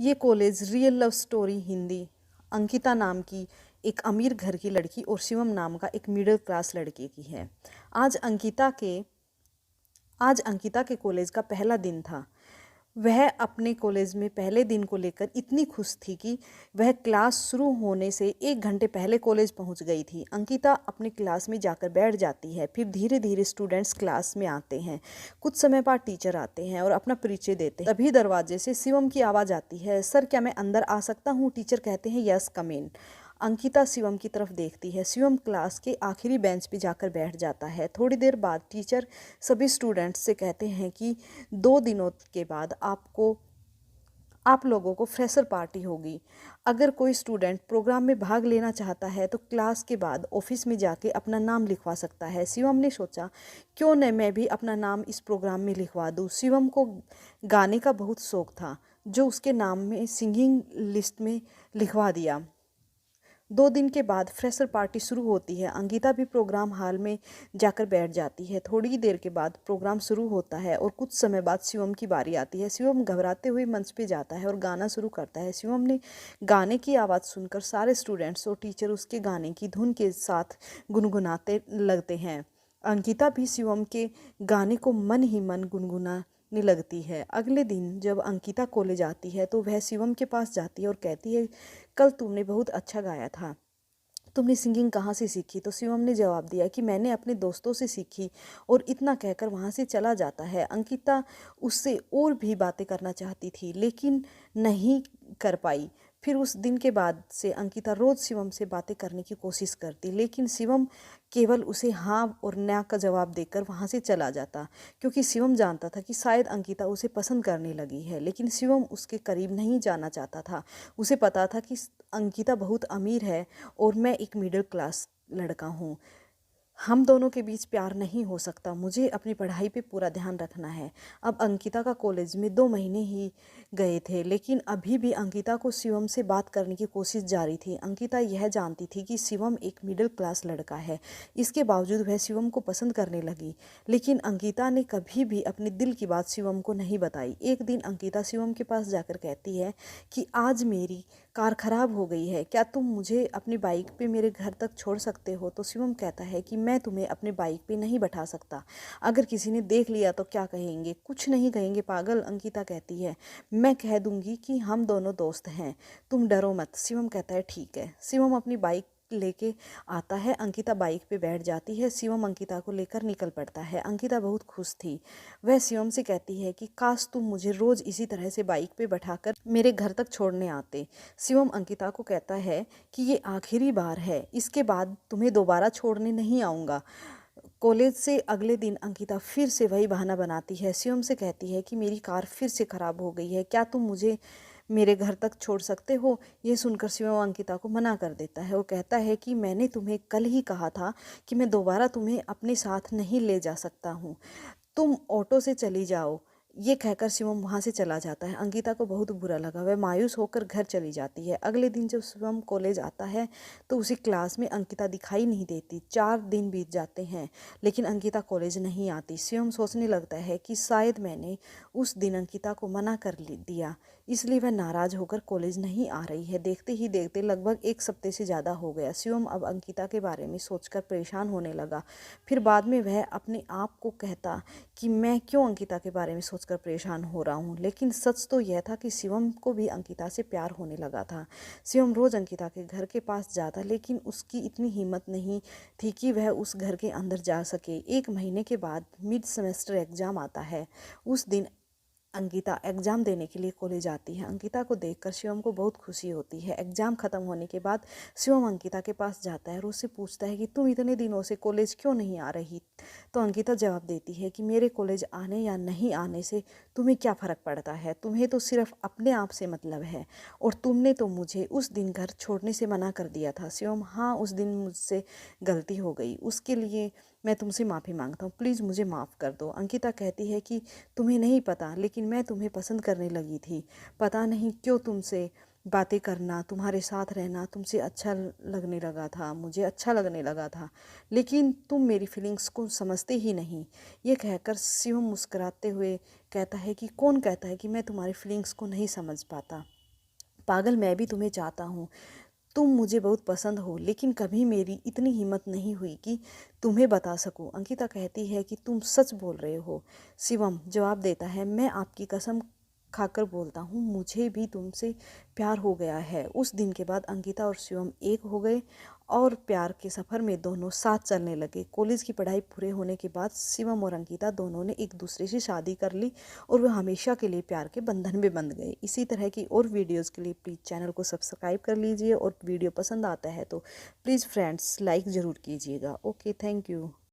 ये college real love story Hindi. Ankita नाम की एक अमीर घर की लड़की और शिवम नाम का एक मिडिल क्लास लड़के की है। आज अंकिता के आज अंकिता के कॉलेज का पहला दिन था। वह अपने कॉलेज में पहले दिन को लेकर इतनी खुश थी कि वह क्लास शुरू होने से 1 घंटे पहले कॉलेज पहुंच गई थी। अंकिता अपने क्लास में जाकर बैठ जाती है। फिर धीरे धीरे स्टूडेंट्स क्लास में आते हैं। कुछ समय बाद टीचर आते हैं और अपना परिचय देते हैं। तभी दरवाजे से शिवम की आवाज़ आती है, सर क्या मैं अंदर आ सकता हूँ? टीचर कहते हैं, यस कम इन। अंकिता शिवम की तरफ देखती है। शिवम क्लास के आखिरी बेंच पे जाकर बैठ जाता है। थोड़ी देर बाद टीचर सभी स्टूडेंट्स से कहते हैं कि 2 दिनों के बाद आप लोगों को फ्रेशर पार्टी होगी। अगर कोई स्टूडेंट प्रोग्राम में भाग लेना चाहता है तो क्लास के बाद ऑफिस में जाके अपना नाम लिखवा सकता है। शिवम ने सोचा, क्यों न मैं भी अपना नाम इस प्रोग्राम में लिखवा दूँ। शिवम को गाने का बहुत शौक था, जो उसके नाम में सिंगिंग लिस्ट में लिखवा दिया। 2 दिन के बाद फ्रेशर पार्टी शुरू होती है। अंकिता भी प्रोग्राम हॉल में जाकर बैठ जाती है। थोड़ी देर के बाद प्रोग्राम शुरू होता है और कुछ समय बाद शिवम की बारी आती है। शिवम घबराते हुए मंच पे जाता है और गाना शुरू करता है। शिवम ने गाने की आवाज़ सुनकर सारे स्टूडेंट्स और टीचर उसके गाने की धुन के साथ गुनगुनाते लगते हैं। अंकिता भी शिवम के गाने को मन ही मन गुनगुनाने लगती है। अगले दिन जब अंकिता कॉलेज आती है तो वह शिवम के पास जाती है और कहती है, कल तुमने बहुत अच्छा गाया था, तुमने सिंगिंग कहाँ से सीखी? तो शिवम ने जवाब दिया कि मैंने अपने दोस्तों से सीखी, और इतना कहकर वहाँ से चला जाता है। अंकिता उससे और भी बातें करना चाहती थी लेकिन नहीं कर पाई। फिर उस दिन के बाद से अंकिता रोज़ शिवम से बातें करने की कोशिश करती, लेकिन शिवम केवल उसे हाँ और ना का जवाब देकर वहाँ से चला जाता, क्योंकि शिवम जानता था कि शायद अंकिता उसे पसंद करने लगी है। लेकिन शिवम उसके करीब नहीं जाना चाहता था। उसे पता था कि अंकिता बहुत अमीर है और मैं एक मिडिल क्लास लड़का हूँ। हम दोनों के बीच प्यार नहीं हो सकता। मुझे अपनी पढ़ाई पे पूरा ध्यान रखना है। अब अंकिता का कॉलेज में 2 महीने ही गए थे, लेकिन अभी भी अंकिता को शिवम से बात करने की कोशिश जारी थी। अंकिता यह जानती थी कि शिवम एक मिडिल क्लास लड़का है, इसके बावजूद वह शिवम को पसंद करने लगी। लेकिन अंकिता ने कभी भी अपने दिल की बात शिवम को नहीं बताई। एक दिन अंकिता शिवम के पास जाकर कहती है कि आज मेरी कार खराब हो गई है, क्या तुम मुझे अपनी बाइक पे मेरे घर तक छोड़ सकते हो? तो शिवम कहता है कि मैं तुम्हें अपने बाइक पे नहीं बैठा सकता। अगर किसी ने देख लिया तो क्या कहेंगे? कुछ नहीं कहेंगे पागल, अंकिता कहती है। मैं कह दूंगी कि हम दोनों दोस्त हैं, तुम डरो मत। शिवम कहता है ठीक है। शिवम अपनी बाइक लेके आता है। अंकिता बाइक पे बैठ जाती है। शिवम अंकिता को लेकर निकल पड़ता है। अंकिता बहुत खुश थी। वह शिवम से कहती है कि काश तुम मुझे रोज़ इसी तरह से बाइक पे बैठाकर मेरे घर तक छोड़ने आते। शिवम अंकिता को कहता है कि ये आखिरी बार है, इसके बाद तुम्हें दोबारा छोड़ने नहीं आऊँगा। कॉलेज से अगले दिन अंकिता फिर से वही बहाना बनाती है। शिवम से कहती है कि मेरी कार फिर से ख़राब हो गई है, क्या तुम मुझे मेरे घर तक छोड़ सकते हो? ये सुनकर शिवम अंकिता को मना कर देता है। वो कहता है कि मैंने तुम्हें कल ही कहा था कि मैं दोबारा तुम्हें अपने साथ नहीं ले जा सकता हूँ, तुम ऑटो से चली जाओ। ये कहकर शिवम वहाँ से चला जाता है। अंकिता को बहुत बुरा लगा। वह मायूस होकर घर चली जाती है। अगले दिन जब शिवम कॉलेज आता है तो उसी क्लास में अंकिता दिखाई नहीं देती। 4 दिन बीत जाते हैं लेकिन अंकिता कॉलेज नहीं आती। शिवम सोचने लगता है कि शायद मैंने उस दिन अंकिता को मना कर दिया, इसलिए वह नाराज़ होकर कॉलेज नहीं आ रही है। देखते ही देखते लगभग 1 हफ्ते से ज़्यादा हो गया। शिवम अब अंकिता के बारे में सोचकर परेशान होने लगा। फिर बाद में वह अपने आप को कहता कि मैं क्यों अंकिता के बारे में सोचकर परेशान हो रहा हूँ। लेकिन सच तो यह था कि शिवम को भी अंकिता से प्यार होने लगा था। शिवम रोज़ अंकिता के घर के पास जाता, लेकिन उसकी इतनी हिम्मत नहीं थी कि वह उस घर के अंदर जा सके। 1 महीने के बाद मिड सेमेस्टर एग्ज़ाम आता है। उस दिन अंकिता एग्ज़ाम देने के लिए कॉलेज आती है। अंकिता को देखकर शिवम को बहुत खुशी होती है। एग्ज़ाम ख़त्म होने के बाद शिवम अंकिता के पास जाता है और उससे पूछता है कि तुम इतने दिनों से कॉलेज क्यों नहीं आ रही? तो अंकिता जवाब देती है कि मेरे कॉलेज आने या नहीं आने से तुम्हें क्या फ़र्क पड़ता है? तुम्हें तो सिर्फ अपने आप से मतलब है, और तुमने तो मुझे उस दिन घर छोड़ने से मना कर दिया था। शिवम, हाँ उस दिन मुझसे गलती हो गई, उसके लिए मैं तुमसे माफ़ी मांगता हूँ, प्लीज़ मुझे माफ़ कर दो। अंकिता कहती है कि तुम्हें नहीं पता, लेकिन मैं तुम्हें पसंद करने लगी थी। पता नहीं क्यों तुमसे बातें करना, तुम्हारे साथ रहना तुमसे अच्छा लगने लगा था, मुझे अच्छा लगने लगा था, लेकिन तुम मेरी फीलिंग्स को समझते ही नहीं। ये कहकर शिवम मुस्कुराते हुए कहता है कि कौन कहता है कि मैं तुम्हारी फीलिंग्स को नहीं समझ पाता। पागल मैं भी तुम्हें चाहता हूँ, तुम मुझे बहुत पसंद हो, लेकिन कभी मेरी इतनी हिम्मत नहीं हुई कि तुम्हें बता सकूं। अंकिता कहती है कि तुम सच बोल रहे हो। शिवम जवाब देता है, मैं आपकी कसम खाकर बोलता हूँ, मुझे भी तुमसे प्यार हो गया है। उस दिन के बाद अंकिता और शिवम एक हो गए और प्यार के सफ़र में दोनों साथ चलने लगे। कॉलेज की पढ़ाई पूरे होने के बाद शिवम और अंकिता दोनों ने एक दूसरे से शादी कर ली और वह हमेशा के लिए प्यार के बंधन में बंध गए। इसी तरह की और वीडियोज़ के लिए प्लीज़ चैनल को सब्सक्राइब कर लीजिए और वीडियो पसंद आता है तो प्लीज़ फ्रेंड्स लाइक ज़रूर कीजिएगा। Okay, thank you.